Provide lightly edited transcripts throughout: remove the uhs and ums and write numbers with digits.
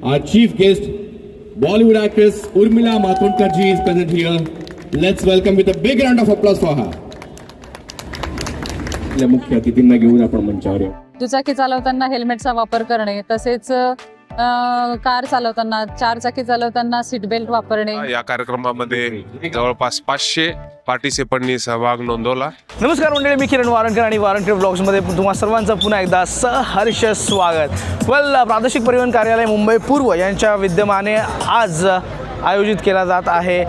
Our chief guest, Bollywood actress Urmila Matondkar ji is present here. Let's welcome with a big round of applause for her. आपल्या मुख्य अतिथींना घेऊन आपण मंचावर येऊ. दुचाकी चालवताना हेल्मेटचा वापर करणे, तसेच कार चालवताना, चारचाकी चालवताना सीट बेल्ट वापरणे. या कार्यक्रमामध्ये जवळपास 500 पार्टिसिपंटनी सहभाग नोंदवला. नमस्कार मंडळी, मी किरण वारणकर आणि वारणकर ब्लॉग्समध्ये तुम्हा सर्वांचं पुन्हा एकदा सहर्ष स्वागत. प्रादेशिक परिवहन कार्यालय मुंबई पूर्व यांच्या विद्यमाने आज आयोजित केला जात आहे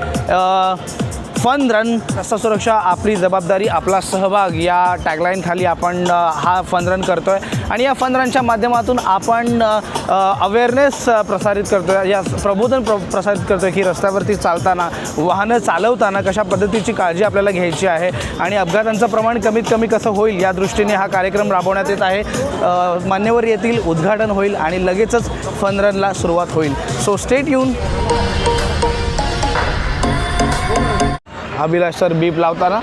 फन रन. रस्ता सुरक्षा आपली जबाबदारी आपला सहभाग या टॅगलाईन खाली आपण हा फन रन करतोय आणि या फन रनच्या माध्यमातून आपण अवेअरनेस प्रसारित करतोय, या प्रबोधन प्रसारित करतोय की रस्त्यावरती चालताना, वाहनं चालवताना कशा पद्धतीची काळजी आपल्याला घ्यायची आहे आणि अपघातांचं प्रमाण कमीत कमी कसं होईल या दृष्टीने हा कार्यक्रम राबवण्यात येत आहे. मान्यवर येथील उद्घाटन होईल आणि लगेचच फन रनला सुरुवात होईल. So stay tune. Abhilash sir beep लावताना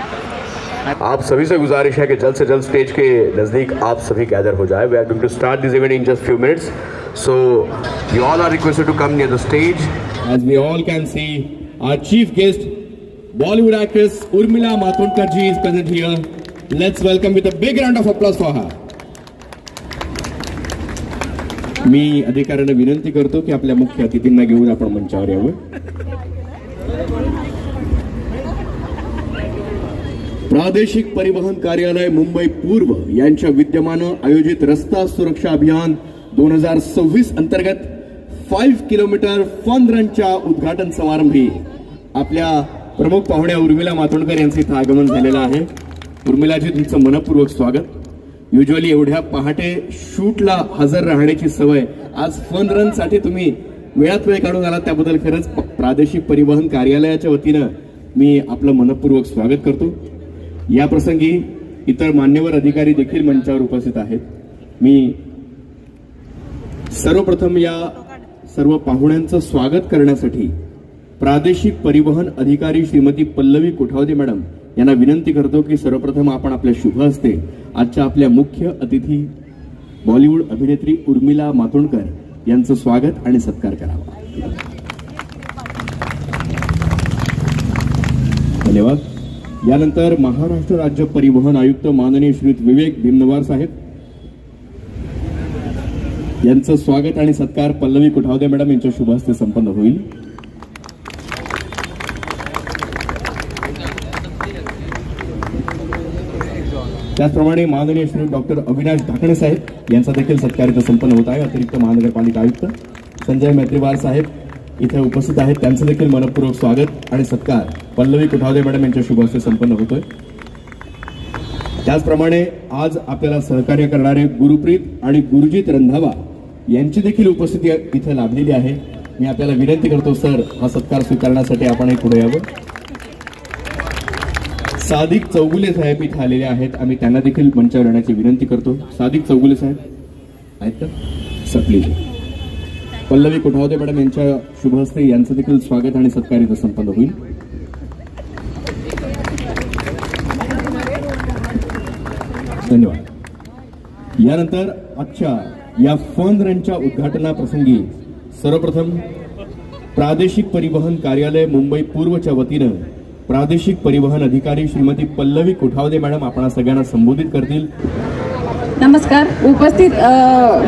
आप सभी से गुजारिश है कि जल्द से जल्द स्टेज के नज़दीक आप सभी गैदर हो जाए. We are going to start this event in just few minutes, so you all are requested to come near the stage. As we all can see, our chief guest, Bollywood actress Urmila Matondkar ji is present here. Let's welcome with a big round of applause for her. मी अधिकाऱ्यांना विनंती करतो की आपल्या मुख्य अतिथींना घेऊन आपण मंचावर यावं. प्रादेशिक परिवहन कार्यालय मुंबई पूर्व यांच्या विद्यमानं आयोजित रस्ता सुरक्षा अभियान 2026 अंतर्गत 5 किलोमीटर फन रनच्या उद्घाटन समारंभी आपल्या प्रमुख पाहुण्या उर्मिला मातोंडकर यांचे इथं आगमन झालेलं आहे. उर्मिलाजी, तुमचं मनपूर्वक स्वागत. युजली एवढ्या पहाटे शूटला हजर राहण्याची सवय, आज फन रन साठी तुम्ही वेळात वेळ काढून आलात, त्याबद्दल खरंच प्रादेशिक परिवहन कार्यालयाच्या वतीनं मी आपलं मनपूर्वक स्वागत करतो. या प्रसंगी इतर मान्यवर अधिकारी देखील मंचावर उपस्थित आहेत. मी सर्वप्रथम या सर्व पाहुण्यांचं स्वागत करण्यासाठी प्रादेशिक परिवहन अधिकारी श्रीमती पल्लवी कोठावदे मॅडम यांना विनंती करतो की सर्वप्रथम आपण आपल्या शुभ हस्ते आजच्या आपल्या मुख्य अतिथी बॉलिवूड अभिनेत्री उर्मिला मातोंडकर यांचं स्वागत आणि सत्कार करावा. धन्यवाद. यानंतर महाराष्ट्र राज्य परिवहन आयुक्त माननीय श्री विवेक भीमनवार साहेब यांचं स्वागत आणि सत्कार पल्लवी कोठावदे मॅडम यांच्या शुभ हस्ते संपन्न होईल. त्याचप्रमाणे माननीय श्री डॉक्टर अविनाश ढाकणे साहेब यांचा देखील सत्कार इथं संपन्न होत आहे. अतिरिक्त महानगरपालिका आयुक्त संजय मैत्रीवार साहेब इथे उपस्थित आहेत, त्यांचं देखील मनपूर्वक स्वागत आणि सत्कार पल्लवी कोठावदे मॅडम यांच्या शुभ हस्ते संपन्न होतोय. त्याचप्रमाणे आज आपल्याला सहकार्य करणारे गुरुप्रीत आणि गुरुजीत रंधावा यांची देखील उपस्थिती इथे लाभलेली आहे. मी आपल्याला विनंती करतो सर, हा सत्कार स्वीकारण्यासाठी आपणही पुढे यावं. सादिक चौगुले साहेब इथे आलेले आहेत, आम्ही त्यांना देखील मंचावर येण्याची विनंती करतो. सादिक चौगुले साहेब आहेत का sir? Please. Pallavi Kothawade madam यांच्या शुभ हस्ते यांचं देखील स्वागत आणि सत्कार इथं संपन्न होईल. धन्यवाद. यानंतर आजच्या या फन रनच्या उद्घाटनाप्रसंगी सर्वप्रथम प्रादेशिक परिवहन कार्यालय मुंबई पूर्वच्या वतीनं प्रादेशिक परिवहन अधिकारी श्रीमती पल्लवी कोठावदे मॅडम आपण सगळ्यांना संबोधित करतील. नमस्कार. उपस्थित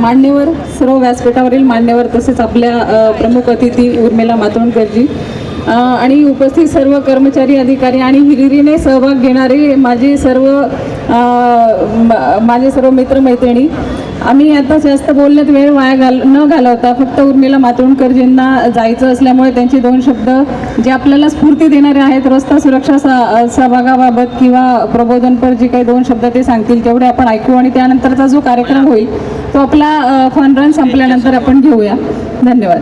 मान्यवर, सर्व व्यासपीठावरील मान्यवर, तसेच आपल्या प्रमुख अतिथी उर्मिला मातोंडकरजी आणि उपस्थित सर्व कर्मचारी, अधिकारी आणि हिरिरीने सहभाग घेणारे माझे सर्व मित्रमैत्रिणी, आम्ही आता जास्त बोलण्यात वेळ न घालवता फक्त उर्मिला मातोंडकरजींना जायचं असल्यामुळे त्यांचे 2 शब्द जे आपल्याला स्फूर्ती देणारे आहेत, रस्ता सुरक्षा सहभागाबाबत किंवा प्रबोधनपर जे काही 2 शब्द ते सांगतील तेवढे आपण ऐकू आणि त्यानंतरचा जो कार्यक्रम होईल तो आपला फन रन संपल्यानंतर आपण घेऊया. धन्यवाद.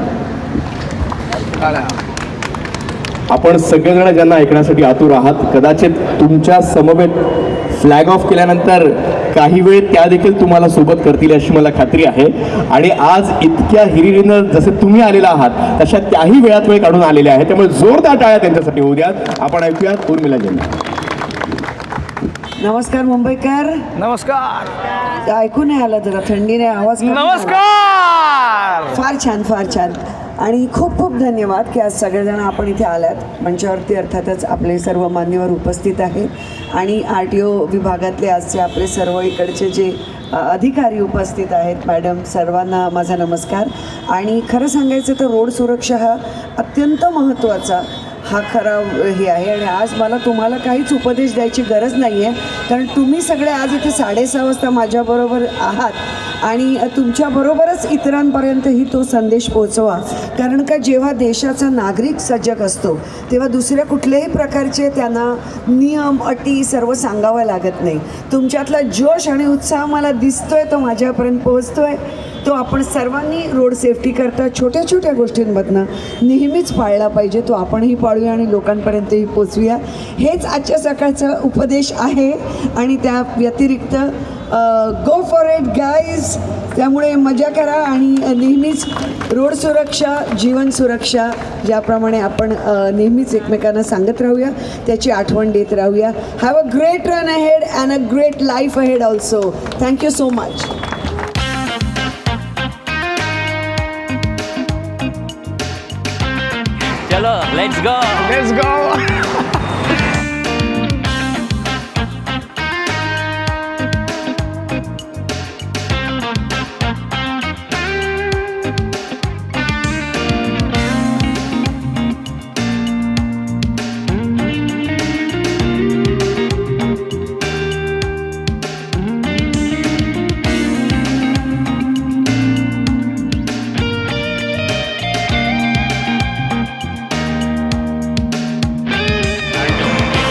आपण सगळेजण ज्यांना ऐकण्यासाठी आतुर आहात, कदाचित तुमच्या समवेत फ्लॅग ऑफ केल्यानंतर काही वेळ त्या देखील तुम्हाला सोबत करतील अशी मला खात्री आहे. आणि आज इतक्या हिरिरीनं जसे तुम्ही आलेला आहात तशा त्याही वेळात वेळ काढून आलेल्या आहेत, त्यामुळे जोरदार टाळ्या त्यांच्यासाठी होऊ द्यात. आपण ऐकूयात उर्मिलाजींना. नमस्कार मुंबईकर. नमस्कार. ऐकू नाही आलं जरा थंडीने आवाज कमी झाला. नमस्कार. फार छान फार छान. आणि खूप खूप धन्यवाद की आज सगळेजण आपण इथे आल्यात. मंचावरती अर्थातच आपले सर्व मान्यवर उपस्थित आहेत आणि RTO विभागातले आजचे आपले सर्व इकडचे जे अधिकारी उपस्थित आहेत, मॅडम, सर्वांना माझा नमस्कार. आणि खरं सांगायचं तर रोड सुरक्षा हा अत्यंत महत्त्वाचा हा खरा हे आहे. आणि आज मला तुम्हाला काहीच उपदेश द्यायची गरज नाही आहे, कारण तुम्ही सगळे आज इथे 6:30 वाजता माझ्याबरोबर आहात आणि तुमच्याबरोबरच इतरांपर्यंतही तो संदेश पोचवा. कारण का जेव्हा देशाचा नागरिक सजग असतो तेव्हा दुसऱ्या कुठल्याही प्रकारचे त्यांना नियम अटी सर्व सांगावं लागत नाही. तुमच्यातला जोश आणि उत्साह मला दिसतोय, तो माझ्यापर्यंत पोहोचतोय. तो आपण सर्वांनी रोड सेफ्टी करता छोट्या छोट्या गोष्टींमधनं नेहमीच पाळला पाहिजे. तो आपणही पाळूया आणि लोकांपर्यंतही पोचवूया. हेच आजच्या सकाळचा उपदेश आहे. आणि त्या व्यतिरिक्त गो फॉर इट गाईज. त्यामुळे मजा करा आणि नेहमीच रोड सुरक्षा जीवन सुरक्षा ज्याप्रमाणे आपण नेहमीच एकमेकांना सांगत राहूया त्याची आठवण देत राहूया. Have a great run ahead and a great life ahead also. Thank you so much. चलो let's go. Let's go.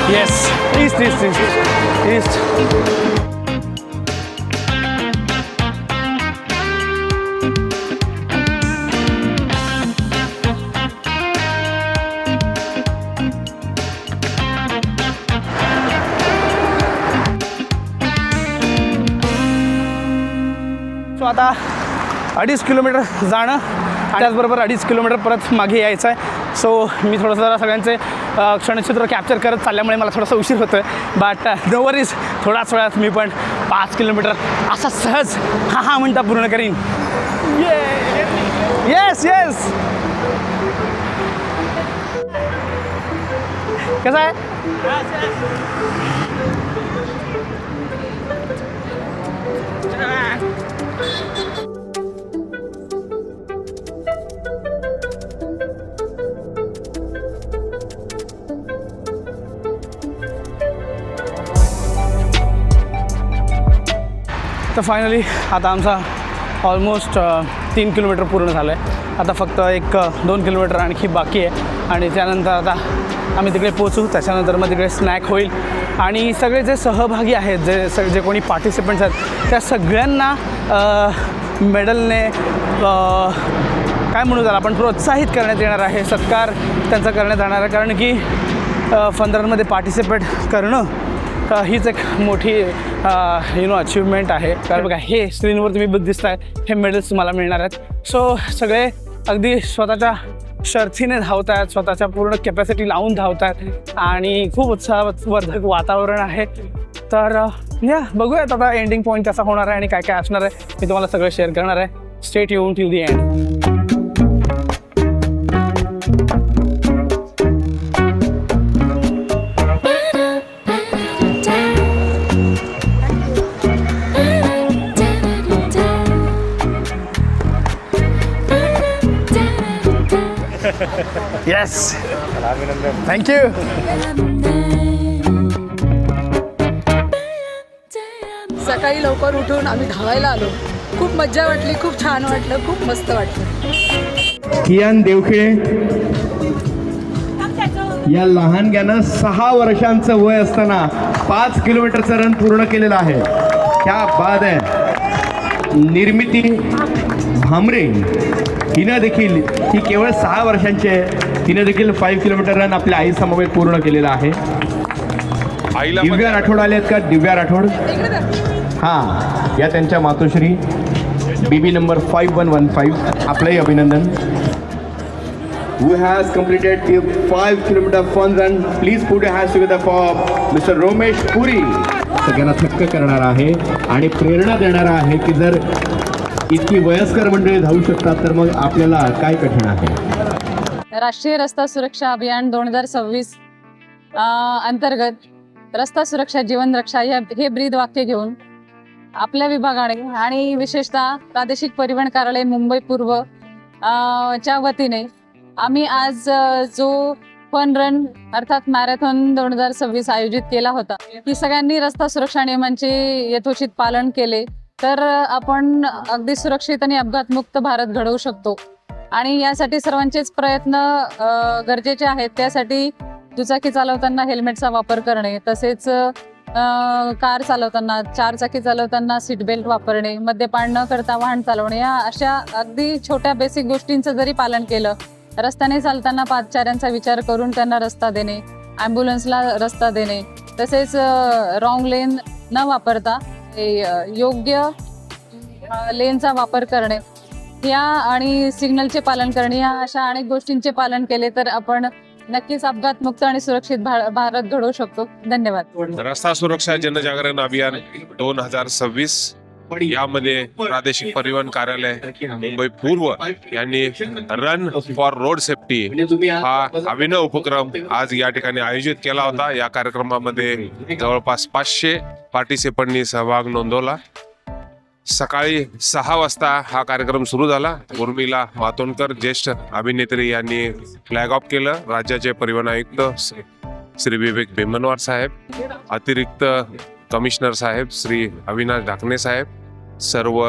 Yes, east. So आता 2.5 किलोमीटर जाणं, त्याचबरोबर 2.5 किलोमीटर परत मागे यायचं आहे. सो मी थोडंसं जरा सगळ्यांचे क्षणचित्र कॅप्चर करत चालल्यामुळे मला थोडासा उशीर होतो आहे. बट नो वरीज, थोड्याच वेळात मी पण 5 किलोमीटर असा सहज हा मिनटं पूर्ण करीन. Yes yes. कसं आहे? तर फायनली आता आमचा ऑलमोस्ट 3 किलोमीटर पूर्ण झालं आहे. आता फक्त 1-2 किलोमीटर आणखी बाकी आहे आणि त्यानंतर आता आम्ही तिकडे पोचू. त्याच्यानंतर मग तिकडे स्नॅक होईल आणि सगळे जे सहभागी आहेत, जे कोणी पार्टिसिपंट्स आहेत, त्या सगळ्यांना मेडलने काय म्हणू त्याला आपण प्रोत्साहित करण्यात येणार आहे. सत्कार त्यांचा करण्यात येणार आहे. कारण की फनरनमध्ये पार्टिसिपेट करणं हीच एक मोठी अचिव्हमेंट आहे. कारण बघा हे स्क्रीनवर तुम्ही दिसताय हे मेडल्स तुम्हाला मिळणार आहेत. सो सगळे अगदी स्वतःच्या शर्थीने धावत आहेत, स्वतःच्या पूर्ण कॅपॅसिटी लावून धावत आहेत आणि खूप उत्साहवर्धक वातावरण आहे. तर बघूयात आता एंडिंग पॉईंट कसा होणार आहे आणि काय काय असणार आहे मी तुम्हाला सगळं शेअर करणार आहे. Stay tune till the end. Yes. Thank you. सकाळी लवकर उठून आम्ही धावायला आलो. खूप मज्जा वाटली, खूप छान वाटलं, खूप मस्त वाटलं. कियान देवखिळे या लहानग्यानं 6 वर्षांचं वय असताना 5 किलोमीटरचं रन पूर्ण केलेलं आहे. क्या बात आहे. निर्मिती भामरे हिनं देखील, ही केवळ 6 वर्षांची आहे, तिनं देखील 5 किलोमीटर रन आपल्या आई समवेत पूर्ण केलेला आहे. दिव्या राठोड आले आहेत का? दिव्या राठोड, हां, या त्यांच्या मातोश्री BB नंबर 5115. आपलंही अभिनंदन. Who has completed the 5 kilometer fun run? Please put your hands together for Mr. Romesh Puri. सगळ्यांना थक्क करणारा आहे आणि प्रेरणा देणारा आहे की जर इतकी वयस्कर मंडळी धावू शकतात तर मग आपल्याला काय कठीण आहे. राष्ट्रीय रस्ता सुरक्षा अभियान 2026 अंतर्गत रस्ता सुरक्षा जीवन रक्षा हे ब्रीद वाक्य घेऊन आपल्या विभागाने आणि विशेषतः प्रादेशिक परिवहन कार्यालय मुंबई पूर्व च्या वतीने आम्ही आज जो फन रन अर्थात मॅरेथॉन 2026 आयोजित केला होता की सगळ्यांनी रस्ता सुरक्षा नियमांचे यथोचित पालन केले तर आपण अगदी सुरक्षित आणि अपघातमुक्त भारत घडवू शकतो. आणि यासाठी सर्वांचेच प्रयत्न गरजेचे आहेत. त्यासाठी दुचाकी चालवताना हेल्मेटचा वापर करणे, तसेच कार चालवताना, चारचाकी चालवताना सीट बेल्ट वापरणे, मद्यपान न करता वाहन चालवणे, या अशा अगदी छोट्या बेसिक गोष्टींचं जरी पालन केलं, रस्त्याने चालताना पादचाऱ्यांचा विचार करून त्यांना रस्ता देणे, ॲम्ब्युलन्सला रस्ता देणे, तसेच रॉंग लेन न वापरता योग्य लेनचा वापर करणे या आणि सिग्नलचे पालन करणे, या अशा अनेक गोष्टींचे पालन केले तर आपण नक्कीच अपघातमुक्त आणि सुरक्षित भारत घडवू शकतो. धन्यवाद. रस्ता सुरक्षा जनजागरण अभियान 2026 यामध्ये प्रादेशिक परिवहन कार्यालय मुंबई पूर्व यांनी रन फॉर रोड सेफ्टी हा अभिनव उपक्रम आज या ठिकाणी आयोजित केला होता. या कार्यक्रमामध्ये जवळपास 500 पार्टिसिपंटनी सहभाग नोंदवला. सकाळी 6 वाजता हा कार्यक्रम सुरू झाला. उर्मिला मातोंडकर ज्येष्ठ अभिनेत्री यांनी फ्लॅग ऑफ केलं. राज्याचे परिवहन आयुक्त श्री विवेक भीमनवार साहेब, अतिरिक्त कमिशनर साहेब श्री अविनाश ढाकणे साहेब, सर्व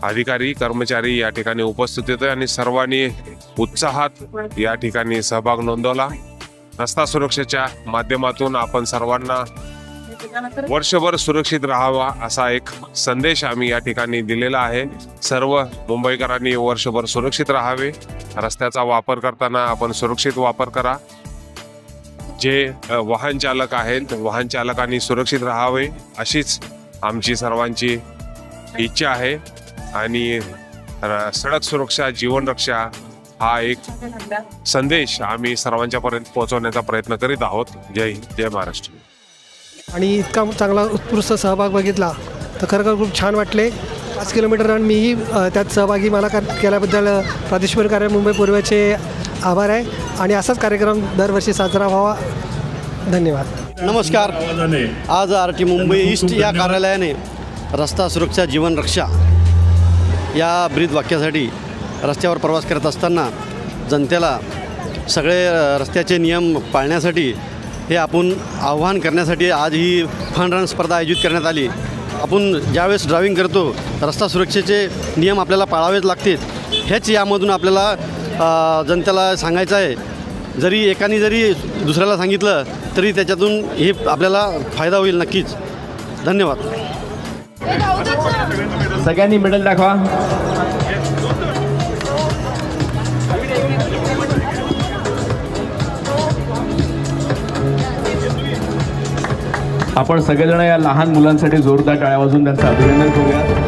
अधिकारी कर्मचारी या ठिकाणी उपस्थित होते आणि सर्वांनी उत्साहात या ठिकाणी सहभाग नोंदवला. रस्ता सुरक्षेच्या माध्यमातून आपण सर्वांना वर्षभर सुरक्षित राहावा असा एक संदेश आम्ही या ठिकाणी दिलेला आहे. सर्व मुंबईकरांनी वर्षभर सुरक्षित राहावे. रस्त्याचा वापर करताना आपण सुरक्षित वापर करा. जे वाहन चालक आहेत, वाहन चालकांनी सुरक्षित राहावे अशीच आमची सर्वांची इच्छा आहे. आणि सडक सुरक्षा जीवन रक्षा हा एक संदेश आम्ही सर्वांच्या पर्यंत पोहोचवण्याचा प्रयत्न करीत आहोत. जय हिंद, जय महाराष्ट्र. आणि इतका चांगला उत्कृष्ट सहभाग बघितला तर खरोखर खूप छान वाटले. 5 किलोमीटर रन मीही त्यात सहभागी मला केल्याबद्दल प्रादेशिक परिवहन कार्यालय मुंबई पूर्वचे आभार आहे आणि असाच कार्यक्रम दरवर्षी साजरा व्हावा. धन्यवाद. नमस्कार. आज RT मुंबई ईस्ट या कार्यालयाने रस्ता सुरक्षा जीवन रक्षा या ब्रीद वाक्यासाठी रस्त्यावर प्रवास करत असताना जनतेला सगळे रस्त्याचे नियम पाळण्यासाठी हे आपण आव्हान करण्यासाठी आज ही फन रन स्पर्धा आयोजित करण्यात आली. आपण ज्यावेळेस ड्रायव्हिंग करतो रस्ता सुरक्षेचे नियम आपल्याला पाळावेच लागतील. हेच यामधून आपल्याला जनतेला सांगायचं आहे. जरी एकाने जरी दुसऱ्याला सांगितलं तरी त्याच्यातून हे आपल्याला फायदा होईल नक्कीच. धन्यवाद. सगळ्यांनी मेडल दाखवा. आपण सगळेजण या लहान मुलांसाठी जोरदार टाळ्या वाजवून त्यांचं अभिनंदन करूया.